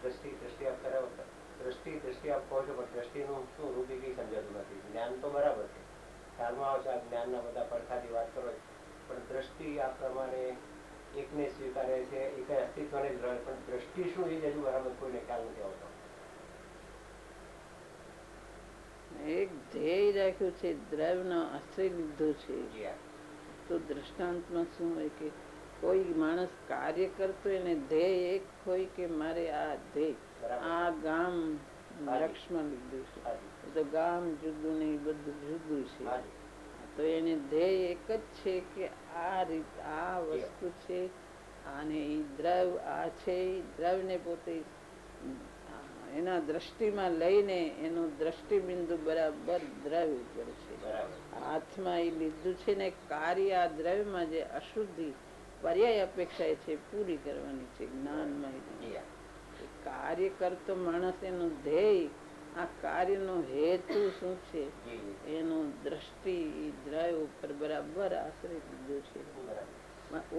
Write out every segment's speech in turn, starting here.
દ્રષ્ટિ આપ કરાવો દ્રષ્ટિ આપ કહો છો, પણ દ્રષ્ટિનું શું રૂપ એ કઈ સમજાતું નથી. જ્ઞાન તો બરાબર છે, ખ્યાલમાં આવશે આ જ્ઞાનના બધા પડખાથી વાત કરો, પણ દ્રષ્ટિ આ પ્રમાણે એકને સ્વીકારે છે, એક અસ્તિત્વને જ રહે, પણ દ્રષ્ટિ શું એ હજુ બરાબર કોઈને ખ્યાલ નથી આવતો. એક ધ્યેય રાખ્યું છે, દ્રવ્યનો આશ્રય લીધો છે, તો દ્રષ્ટાંતમાં શું હોય કે કોઈ માણસ કાર્ય કરતો એને ધ્યેય એક હોય કે મારે આ ધ્યેય આ ગામ લક્ષ્મણ લીધું છે, તો ગામ જુદું નહીં, બધું જુદું છે, તો એને ધ્યેય એક જ છે કે આ રીત આ વસ્તુ છે, અને એ દ્રવ્ય આ છે, દ્રવ્યને પોતે એના દ્રષ્ટિમાં લઈને એનું દ્રષ્ટિબિંદુ બરાબર દ્રવ્ય ઉપર છે. હાથમાં એ લીધું છે ને કાર્ય આ દ્રવ્યમાં જે અશુદ્ધિ પર્યાય અપેક્ષા છે પૂરી કરવાની છે. જ્ઞાનમાં કાર્ય કરતો માણસ એનું ધ્યેય આ કાર્યનો હેતુ શું છે એનું દ્રષ્ટિ દ્રવ્ય ઉપર બરાબર આશ્રય લીધો છે.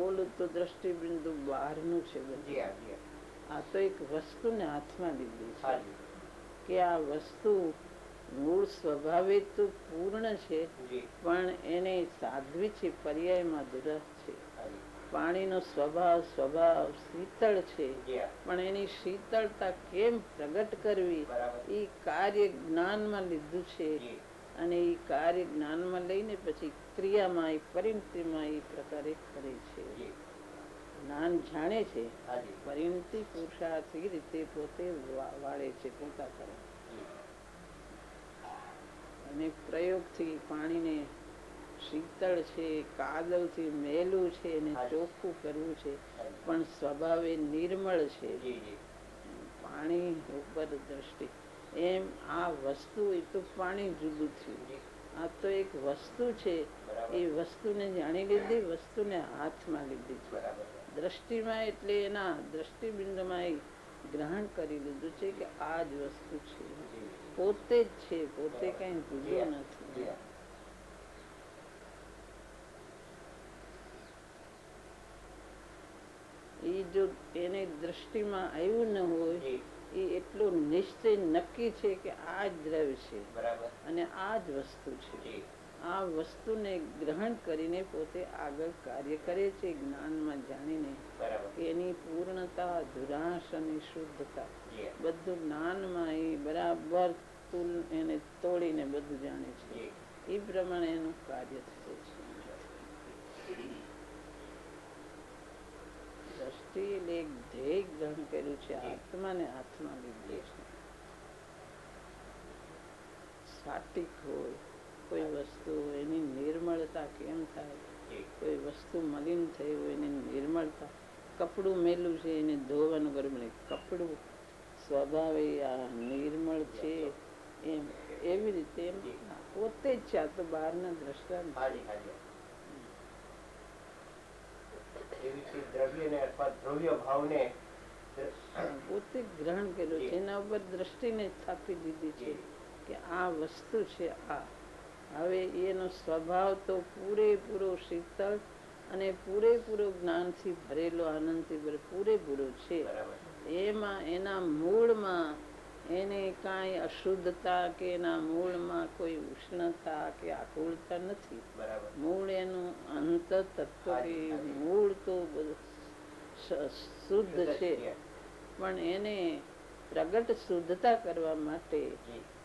ઓલું તો દ્રષ્ટિબિંદુ બહારનું છે બધું. આ તો એક વસ્તુને હાથમાં લીધી છે કે આ વસ્તુ મૂળ સ્વભાવે તો પૂર્ણ છે, પણ એને સાધ્વી છે, પર્યાયમાં દુરસ છે. પાણીનો સ્વભાવ શીતળ છે, પણ એની શીતળતા કેમ પ્રગટ કરવી એ કાર્ય જ્ઞાનમાં લીધું છે, અને એ કાર્ય જ્ઞાનમાં લઈને પછી ક્રિયામાં એ પરિણતિમાં એ પ્રકારે કરે છે. જ્ઞાન જાણે છે, પરિણતિ પુરુષાર્થ એ રીતે પોતે વાળે છે પોતા તરફ, અને પ્રયોગથી પાણીને શીતળ છે, કાદવથી મેલું છે એને ચોખ્ખું કરવું છે, પણ સ્વભાવે નિર્મળ છે. પાણી ઉપર દ્રષ્ટિ એમ આ વસ્તુ એ તો પાણી જુદું થયું, આ તો એક વસ્તુ છે, એ વસ્તુને જાણી લીધી, વસ્તુને હાથમાં લીધી છે. દ્રષ્ટિમાં એટલે એના દ્રષ્ટિબિંદુમાં એ ગ્રહણ કરી લીધું છે કે આ જ વસ્તુ છે, પોતે જ છે, પોતે કઈ જુદું નથી. એ જો એને દ્રષ્ટિમાં આવ્યું ન હોય એ એટલું નિશ્ચય નક્કી છે કે આ જ દ્રવ્ય છે અને આ જ વસ્તુ છે. આ વસ્તુને ગ્રહણ કરીને પોતે આગળ કાર્ય કરે છે, જ્ઞાનમાં જાણીને એની પૂર્ણતા, ધુરાશ અને શુદ્ધતા બધું જ્ઞાનમાં એ બરાબર એને તોડીને બધું જાણે છે. એ પ્રમાણે એનું કાર્ય થાય છે. દ્રષ્ટિ એક ધ્યેય ગ્રહણ કર્યું છે, આત્માને હાથમાં લીધું છે. સાત્વિક હોય કોઈ વસ્તુ એની નિર્મળતા કેમ થાય, કોઈ વસ્તુ મલિન થઈ હોય એની નિર્મળતા, કપડું મેલું છે એને ધોવાનું કરવું નહીં, કપડું સ્વભાવે આ નિર્મળ છે એમ એવી રીતે એમ પોતે જ છે. આ તો બહારના દ્રષ્ટાંત પોતે ગ્રહણ કર્યું છે, એના ઉપર દ્રષ્ટિને સ્થાપી દીધી છે કે આ વસ્તુ છે. આ હવે એનો સ્વભાવ તો પૂરેપૂરો શીતળ અને પૂરેપૂરો જ્ઞાનથી ભરેલો, આનંદથી ભરેલો પૂરેપૂરો છે. એમાં એના મૂળમાં એને કાંઈ અશુદ્ધતા કે એના મૂળમાં કોઈ ઉષ્ણતા કે આકુળતા નથી. મૂળ એનું અંત તત્વ મૂળ તો શુદ્ધ છે, પણ એને પ્રગટ શુદ્ધતા કરવા માટે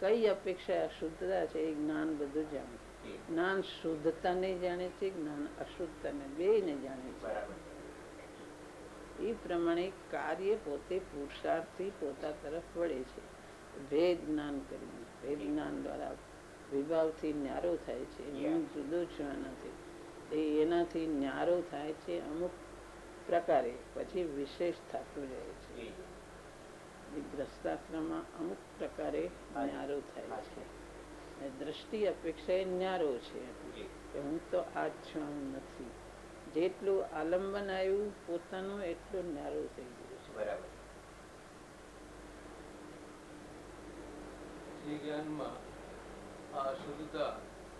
કઈ અપેક્ષા અશુદ્ધતા છે એ જ્ઞાન બધું જાણે. જ્ઞાન શુદ્ધતાને જાણે છે, જ્ઞાન અશુદ્ધતાને બેયને જાણે છે. એ પ્રમાણે કાર્ય પોતે પુરુષાર્થથી પોતા તરફ વળે છે. ભેદ જ્ઞાન કરીને, ભેદ જ્ઞાન દ્વારા વિભાવથી ન્યારો થાય છે. હું જુદો છું એનાથી, એનાથી ન્યારો થાય છે અમુક પ્રકારે, પછી વિશેષ થતું રહે છે. ગ્રસ્તાશ્રમમાં અમુક પ્રકારે ન્યારો થાય છે. દ્રષ્ટિ અપેક્ષા એ ન્યારો છે કે હું તો આ જ છું, આમ નથી. જેટલું આલંબન આવ્યું પોતાનું એટલું ન્યારો થઈ ગયું છે. બરાબર. જે જ્ઞાનમાં આ અશુદ્ધતા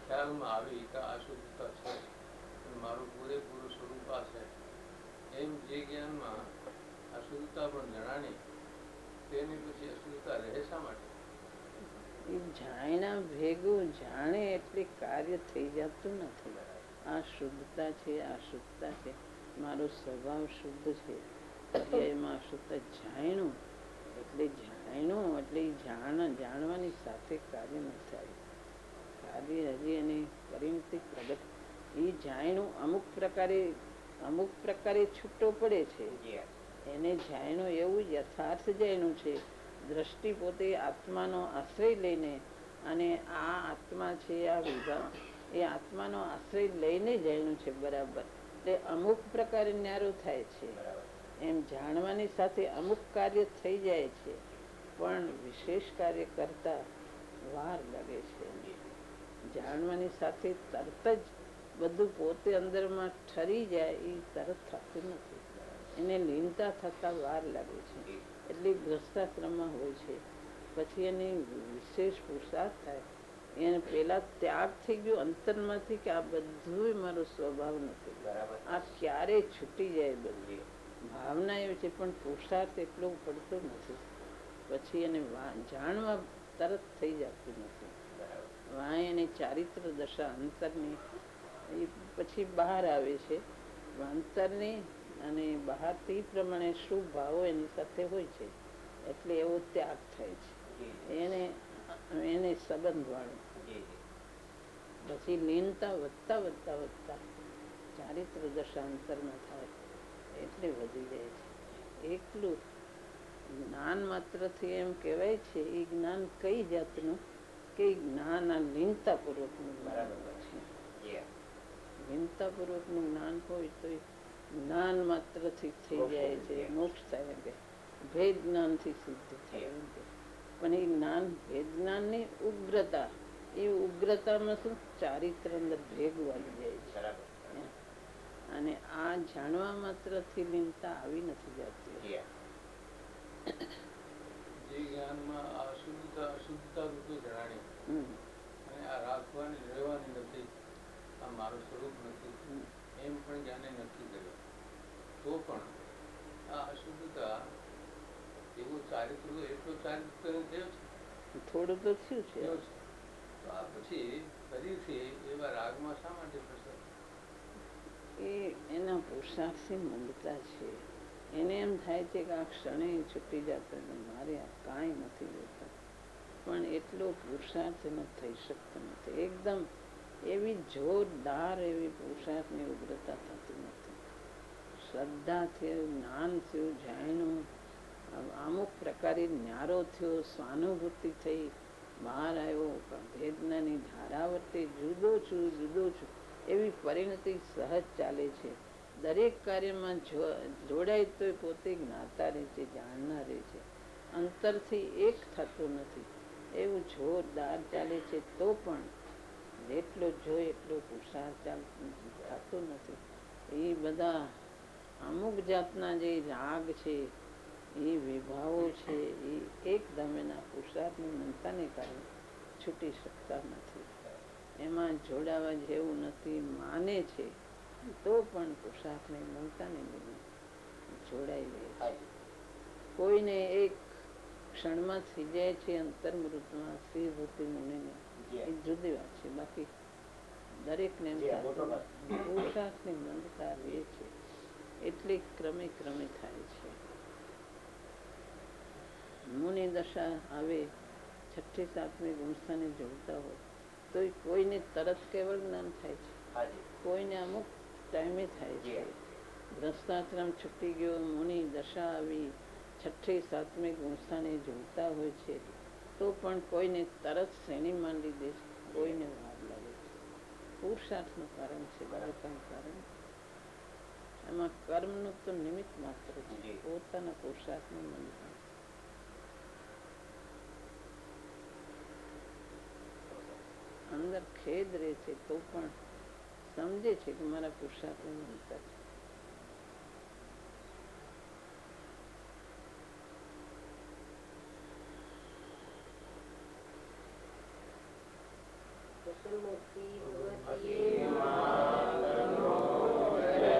ખ્યાલમાં આવી કે આ અશુદ્ધતા છે, મારું પૂરેપૂરું સ્વરૂપ આ છે, એમ જે જ્ઞાનમાં અશુદ્ધતા પણ જણાણી તેની પછી અશુદ્ધતા રહે શા માટે? એ જાણ્યા ભેગું જાણે એટલે કાર્ય થઈ જતું નથી. આ શુદ્ધતા છે, આ શુદ્ધતા છે, મારો સ્વભાવ શુદ્ધ છે, એમાં અશુદ્ધતા જાણ્યું એટલે જાણવાની સાથે કાર્ય ન થાય. કાર્ય હજી એની પરિણતિ પ્રગટ. એ જાણ્યું અમુક પ્રકારે છૂટો પડે છે. એને જાણ્યું એવું યથાર્થ જાણ્યું છે. દ્રષ્ટિ પોતે આત્માનો આશ્રય લઈને, અને આ આત્મા છે, આ વિભાગ એ આત્માનો આશ્રય લઈને જાણ્યું છે બરાબર. એટલે અમુક પ્રકારે ન્યારો થાય છે. એમ જાણવાની સાથે અમુક કાર્ય થઈ જાય છે, પણ વિશેષ કાર્ય કરતા વાર લાગે છે. જાણવાની સાથે તરત જ બધું પોતે અંદરમાં ઠરી જાય એ તરત થતું નથી. એને લીનતા થતા વાર લાગે છે. એટલે ગ્રસ્તાશ્રમમાં હોય છે. પછી એને વિશેષ પુરુષાર્થ થાય. એને પેલા ત્યાગ થઈ ગયો અંતરમાંથી કે આ બધું મારો સ્વભાવ નથી, આ ક્યારેય છૂટી જાય. બધી ભાવના એવી છે, પણ પુરુષાર્થ એટલો પડતો નથી. પછી એને જાણવા તરત થઈ જતું નથી. વાય એની ચારિત્ર દશા અંતરની એ પછી બહાર આવે છે. અંતરની અને બહાર તે પ્રમાણે શું ભાવો એની સાથે હોય છે, એટલે એવો ત્યાગ થાય છે. એને સંબંધ વાળો પછી લીનતા વધતા વધતા વધતા ચારિત્ર દશા અંતરમાં થાય એટલે વધી જાય છે. એટલું જ્ઞાન માત્રથી એમ કહેવાય છે. એ જ્ઞાન કઈ જાતનું કે જ્ઞાન આ લીનતાપૂર્વકનું જ્ઞાન છે. લીનતાપૂર્વકનું જ્ઞાન હોય તો જ્ઞાન માત્રથી થઈ જાય છે, મોક્ષ થાય. કે ભેદ જ્ઞાનથી સિદ્ધ થાય. પણ એ જ્ઞાન ભેદ જ્ઞાનની ઉગ્રતા, એ ઉગ્રતામાં શું ચારિત્ર અંદર ભેગું આવી જાય છે. અને આ જાણવા માત્રથી લીનતા આવી નથી જતી. જે જ્ઞાનમાં આ અશુદ્ધતા રૂપે જણાણી અને આ રાખવાની રહેવાની નથી, આ મારું સ્વરૂપ નથી, એમ પણ જ્ઞાને નક્કી કર્યો, તો પણ આ અશુદ્ધતા એવો ચારિત્ર એટલો ચારિત્ર થયો છે, થોડું તો થયું છે. તો આ પછી ફરીથી એવા રાગમાં શા માટે ફસાય? એ એના પુરુષાર્થથી મંદતા છે. એને એમ થાય છે કે આ ક્ષણે છૂટી જતા, મારે આ કાંઈ નથી જોતા. પણ એટલો પુરુષાર્થ એનો થઈ શકતો નથી. એકદમ એવી જોરદાર એવી પુરુષાર્થની ઉગ્રતા થતી નથી. શ્રદ્ધા થયું, જ્ઞાન થયું, જાણ્યું, અમુક પ્રકારે ન્યારો થયો, સ્વાનુભૂતિ થઈ, બહાર આવ્યો, વેદનાની ધારાવર્તે જુદો છું એવી પરિણતિ સહજ ચાલે છે. દરેક કાર્યમાં જોડાય તો પોતે જ્ઞાતા રહે છે, જાણનાર રહે છે. અંતરથી એક થતું નથી. એવું જોરદાર ચાલે છે. તો પણ જેટલો જોઈએ એટલો પુરુષાર્થ થતો નથી. એ બધા અમુક જાતના જે રાગ છે, એ વિભાવો છે, એ એકદમ એના પુરુષાર્થની મનતાને કારણે છૂટી શકતા નથી. એમાં જોડાવા જેવું નથી. માને છે તો પણ પુરુષાર્થની મનતાને લઈને જોડાઈ લે છે. કોઈને એક ક્ષણમાં થઈ જાય છે અંતર્મૃતમાં શ્રીભૂતિ મુનિને, એ જુદી વાત છે. બાકી દરેકને પુરુષાર્થની મંદતા રહે છે. એટલે ક્રમે ક્રમે થાય છે. મુનિ દશા આવે, 6ઠી 7મી ગુણસ્થાને જોડતા હોય તો કોઈને તરત કેવળ જ્ઞાન થાય છે, કોઈને અમુક ટાઈમે થાય છે. ગ્રસ્તાશ્રમ છૂટી ગયો, મુનિ દશા આવી, 6ઠી 7મી ગુણસ્થાને જોડતા હોય છે તો પણ કોઈને તરત શ્રેણી માંડી દે છે, કોઈને વાર લાગે છે. પુરુષાર્થનું કારણ છે, બાળકનું કારણ. એમાં કર્મનું તો નિમિત્ત માત્ર છે, પોતાના પુરુષાર્થનું મંત્ર. અંદર ખેદ રહે છે તો પણ સમજે છે કે મારા પુરુષાર્થનું મંત્ર છે. દર્શનમૂર્તિ